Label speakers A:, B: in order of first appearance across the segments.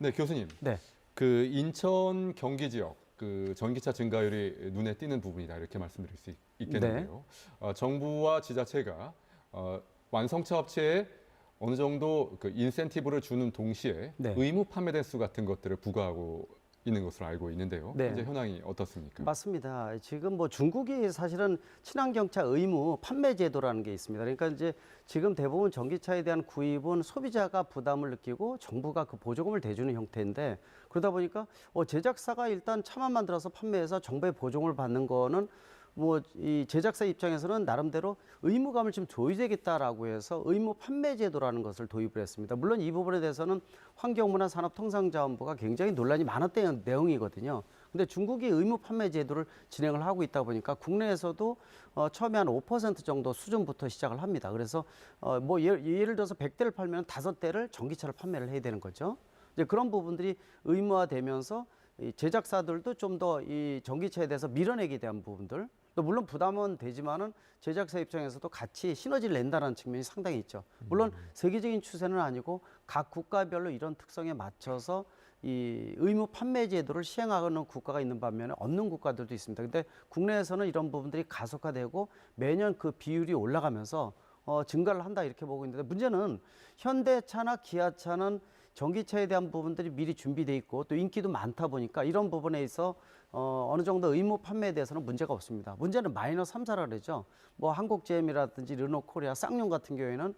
A: 네, 교수님.
B: 네.
A: 그 인천 경기 지역 그 전기차 증가율이 눈에 띄는 부분이다 이렇게 말씀드릴 수 있겠는데요. 정부와 지자체가 완성차 업체에 어느 정도 그 인센티브를 주는 동시에
B: 네.
A: 의무 판매 대수 같은 것들을 부과하고 있는 것으로 알고 있는데요.
B: 네.
A: 현재 현황이 어떻습니까?
B: 맞습니다. 지금 뭐 중국이 사실은 친환경차 의무 판매 제도라는 게 있습니다. 그러니까 이제 지금 대부분 전기차에 대한 구입은 소비자가 부담을 느끼고 정부가 그 보조금을 대주는 형태인데, 그러다 보니까 제작사가 일단 차만 만들어서 판매해서 정부의 보조금을 받는 거는 뭐 이 제작사 입장에서는 나름대로 의무감을 좀 줘야 되겠다라고 해서 의무 판매 제도라는 것을 도입을 했습니다. 물론 이 부분에 대해서는 환경문화산업통상자원부가 굉장히 논란이 많았던 내용이거든요. 근데 중국이 의무 판매 제도를 진행을 하고 있다 보니까 국내에서도 처음에 한 5% 정도 수준부터 시작을 합니다. 그래서 뭐 예를 들어서 100대를 팔면 5대를 전기차를 판매를 해야 되는 거죠. 이제 그런 부분들이 의무화되면서 이 제작사들도 좀 더 이 전기차에 대해서 밀어내게 대한 부분들, 또 물론 부담은 되지만은 제작사 입장에서도 같이 시너지를 낸다는 측면이 상당히 있죠. 물론 세계적인 추세는 아니고 각 국가별로 이런 특성에 맞춰서 이 의무 판매 제도를 시행하는 국가가 있는 반면에 없는 국가들도 있습니다. 근데 국내에서는 이런 부분들이 가속화되고 매년 그 비율이 올라가면서 증가를 한다 이렇게 보고 있는데, 문제는 현대차나 기아차는 전기차에 대한 부분들이 미리 준비돼 있고 또 인기도 많다 보니까 이런 부분에 있어 어느 정도 의무 판매에 대해서는 문제가 없습니다. 문제는 마이너 3사라 그러죠. 뭐 한국제임이라든지 르노코리아, 쌍용 같은 경우에는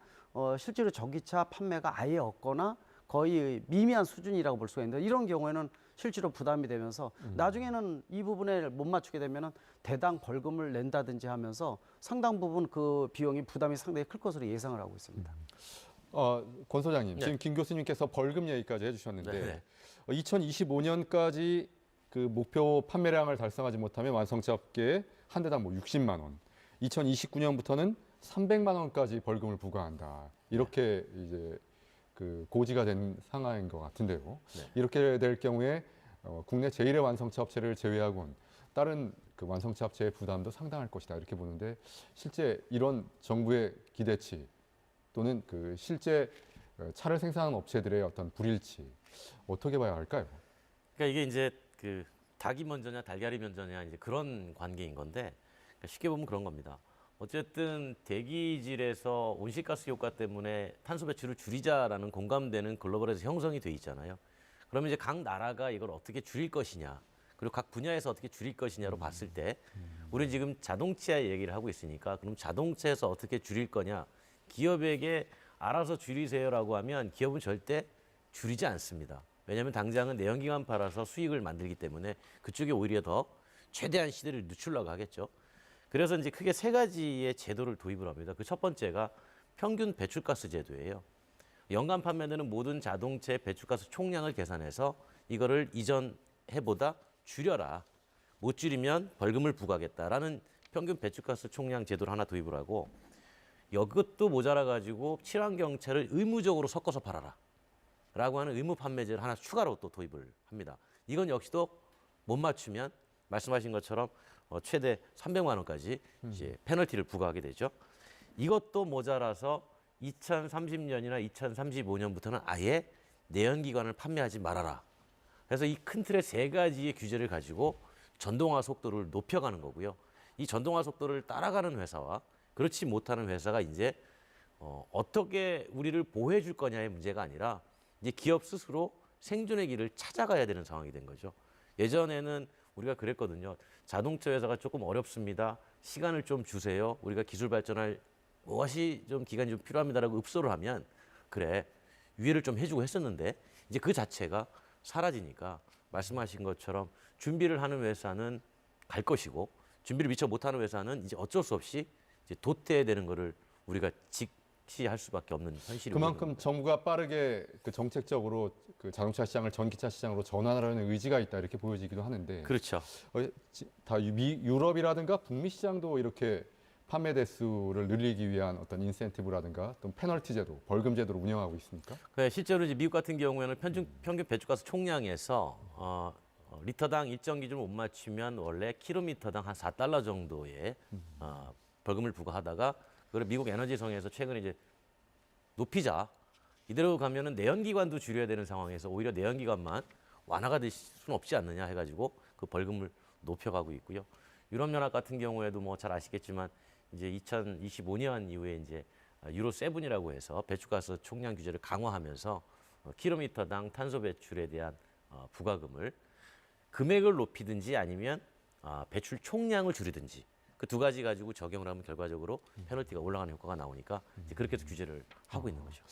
B: 실제로 전기차 판매가 아예 없거나 거의 미미한 수준이라고 볼 수가 있는데, 이런 경우에는 실제로 부담이 되면서 나중에는 이 부분에 못 맞추게 되면은 대당 벌금을 낸다든지 하면서 상당 부분 그 비용이 부담이 상당히 클 것으로 예상을 하고 있습니다.
A: 권 소장님,
C: 네.
A: 지금 김 교수님께서 벌금 얘기까지 해주셨는데
C: 네.
A: 2025년까지 그 목표 판매량을 달성하지 못하면 완성차 업계에 한 대당 뭐 60만 원, 2029년부터는 300만 원까지 벌금을 부과한다. 이렇게 이제 그 고지가 된 상황인 것 같은데요.
C: 네.
A: 이렇게 될 경우에 국내 제1의 완성차 업체를 제외하고는 다른 그 완성차 업체의 부담도 상당할 것이다. 이렇게 보는데 실제 이런 정부의 기대치 또는 그 실제 차를 생산하는 업체들의 어떤 불일치 어떻게 봐야 할까요?
C: 그러니까 이게 이제 그 닭이 먼저냐 달걀이 먼저냐 이제 그런 관계인 건데, 그러니까 쉽게 보면 그런 겁니다. 어쨌든 대기질에서 온실가스 효과 때문에 탄소 배출을 줄이자라는 공감되는 글로벌에서 형성이 돼 있잖아요. 그러면 이제 각 나라가 이걸 어떻게 줄일 것이냐, 그리고 각 분야에서 어떻게 줄일 것이냐로 봤을 때, 우리 지금 자동차 얘기를 하고 있으니까 그럼 자동차에서 어떻게 줄일 거냐, 기업에게 알아서 줄이세요라고 하면 기업은 절대 줄이지 않습니다. 왜냐하면 당장은 내연기관 팔아서 수익을 만들기 때문에 그쪽에 오히려 더 최대한 시대를 늦추려고 하겠죠. 그래서 이제 크게 세 가지의 제도를 도입을 합니다. 그 첫 번째가 평균 배출가스 제도예요. 연간 판매되는 모든 자동차의 배출가스 총량을 계산해서 이거를 이전 해보다 줄여라. 못 줄이면 벌금을 부과하겠다라는 평균 배출가스 총량 제도를 하나 도입을 하고, 이것도 모자라가지고 친환경차를 의무적으로 섞어서 팔아라 라고 하는 의무 판매제를 하나 추가로 또 도입을 합니다. 이건 역시도 못 맞추면 말씀하신 것처럼 최대 300만 원까지 이제 페널티를 부과하게 되죠. 이것도 모자라서 2030년이나 2035년부터는 아예 내연기관을 판매하지 말아라. 그래서 이 큰 틀의 세 가지의 규제를 가지고 전동화 속도를 높여가는 거고요. 이 전동화 속도를 따라가는 회사와 그렇지 못하는 회사가 이제 어떻게 우리를 보호해 줄 거냐의 문제가 아니라 이제 기업 스스로 생존의 길을 찾아가야 되는 상황이 된 거죠. 예전에는 우리가 그랬거든요. 자동차 회사가 조금 어렵습니다. 시간을 좀 주세요. 우리가 기술 발전할 무엇이 좀 기간이 좀 필요합니다라고 읍소를 하면 그래 유예를 좀 해주고 했었는데, 이제 그 자체가 사라지니까 말씀하신 것처럼 준비를 하는 회사는 갈 것이고 준비를 미처 못하는 회사는 이제 어쩔 수 없이 이제 도태되는 거를 우리가 직시할 수밖에 없는 현실이.
A: 그만큼 정부가 빠르게 그 정책적으로 그 자동차 시장을 전기차 시장으로 전환하려는 의지가 있다 이렇게 보여지기도 하는데,
C: 그렇죠.
A: 다 유럽이라든가 북미 시장도 이렇게 판매 대수를 늘리기 위한 어떤 인센티브라든가 또 페널티 제도, 벌금 제도를 운영하고 있습니까?
C: 네, 실제로 이제 미국 같은 경우에는 평균 배출가스 총량에서 리터당 일정 기준을 못 맞추면 원래 킬로미터당 한 4달러 정도의 벌금을 부과하다가 그걸 미국 에너지성에서 최근에 이제 높이자 이대로 가면은 내연기관도 줄여야 되는 상황에서 오히려 내연기관만 완화가 될 수는 없지 않느냐 해가지고 그 벌금을 높여가고 있고요. 유럽연합 같은 경우에도 뭐 잘 아시겠지만 이제 2025년 이후에 이제 유로 7이라고 해서 배출가스 총량 규제를 강화하면서 킬로미터당 탄소 배출에 대한 부과금을 금액을 높이든지 아니면 배출 총량을 줄이든지 그 두 가지 가지고 적용을 하면 결과적으로 페널티가 올라가는 효과가 나오니까 이제 그렇게 해서 규제를 하고 있는 거죠.